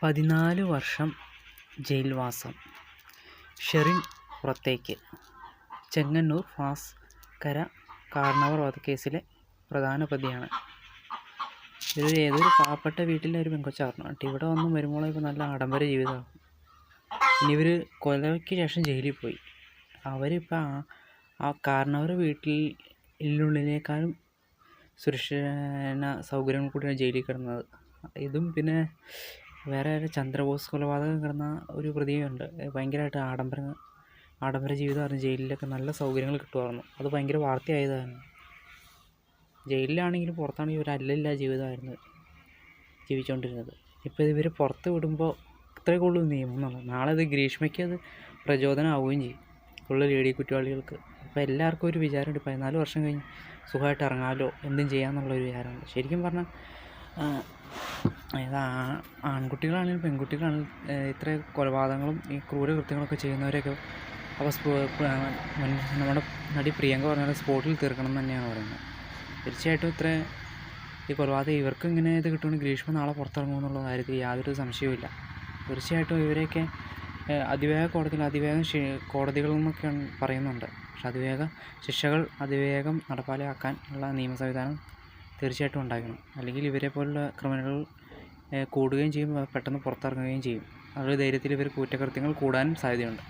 14 വർഷം ജയിൽവാസം. ഷെറിൻ പുറത്തേക്ക്. ചെങ്ങന്നൂർ ഭാസ്കര കാർണവർ വധക്കേസിലെ പ്രധാന പ്രതിയാണ്. ഇതൊരു ഏതൊരു പാവപ്പെട്ട വീട്ടിലെ ഒരു പെങ്കൊച്ചായിരുന്നു. എന്നിട്ട് ഇവിടെ വന്ന് വരുമ്പോൾ ഇപ്പോൾ നല്ല ആഡംബര ജീവിതമാണ്. ഇനി ഇവർ കൊലയ്ക്ക് ശേഷം ജയിലിൽ പോയി. അവരിപ്പോൾ ആ കാർണവർ വീട്ടിലുള്ളിനേക്കാളും സുരക്ഷ സൗകര്യങ്ങൾ കൂടിയാണ് ജയിലിൽ കിടന്നത്. ഇതും പിന്നെ വേറെ ചന്ദ്രബോസ് കൊലപാതകം കിടന്ന ഒരു പ്രതിയുണ്ട്. ഭയങ്കരമായിട്ട് ആഡംബര ജീവിതമായിരുന്നു. ജയിലിലൊക്കെ നല്ല സൗകര്യങ്ങൾ കിട്ടുമായിരുന്നു. അത് ഭയങ്കര വാർത്തയായതാണ്. ജയിലിലാണെങ്കിലും പുറത്താണെങ്കിൽ ഒരു അല്ലല്ല ജീവിതമായിരുന്നു ജീവിച്ചുകൊണ്ടിരുന്നത്. ഇപ്പോൾ ഇവർ പുറത്ത് വിടുമ്പോൾ ഇത്രയൊക്കെ ഉള്ളൂ നിയമം എന്നുള്ളത്. നാളെ ഇത് ഗ്രീഷ്മയ്ക്ക് അത് പ്രചോദനമാവുകയും ചെയ്യും, ഉള്ള ലേഡി കുറ്റവാളികൾക്ക്. അപ്പോൾ എല്ലാവർക്കും ഒരു വിചാരമുണ്ട്, 14 വർഷം കഴിഞ്ഞ് സുഖമായിട്ട് ഇറങ്ങാമല്ലോ, എന്തും ചെയ്യാമെന്നുള്ളൊരു വിചാരമുണ്ട്. ശരിക്കും പറഞ്ഞാൽ ആൺകുട്ടികളാണെങ്കിലും പെൺകുട്ടികളാണെങ്കിലും ഇത്ര കൊലപാതകങ്ങളും ഈ ക്രൂരകൃത്യങ്ങളൊക്കെ ചെയ്യുന്നവരെയൊക്കെ നമ്മുടെ നടി പ്രിയങ്ക പറഞ്ഞാൽ സ്പോട്ടിൽ തീർക്കണം എന്ന് തന്നെയാണ് പറയുന്നത്. തീർച്ചയായിട്ടും ഈ കൊലപാതകം ഇവർക്ക് ഇങ്ങനെ ഇത് കിട്ടുമെങ്കിൽ ഗ്രീഷ്മ നാളെ പുറത്തിറങ്ങുമെന്നുള്ള കാര്യത്തിൽ യാതൊരു സംശയവുമില്ല. തീർച്ചയായിട്ടും ഇവരെയൊക്കെ അതിവേഗ കോടതികളിൽ നിന്നൊക്കെ പറയുന്നുണ്ട്. പക്ഷെ ശിക്ഷകൾ അതിവേഗം നടപ്പാലാക്കാൻ ഉള്ള നിയമ സംവിധാനം തീർച്ചയായിട്ടും ഉണ്ടാക്കണം. അല്ലെങ്കിൽ ഇവരെ പോലുള്ള ക്രിമിനലുകൾ കൂടുകയും ചെയ്യും, പെട്ടെന്ന് പുറത്തിറങ്ങുകയും ചെയ്യും. അവരുടെ ധൈര്യത്തിൽ ഇവർ കുറ്റകൃത്യങ്ങൾ കൂടാനും സാധ്യതയുണ്ട്.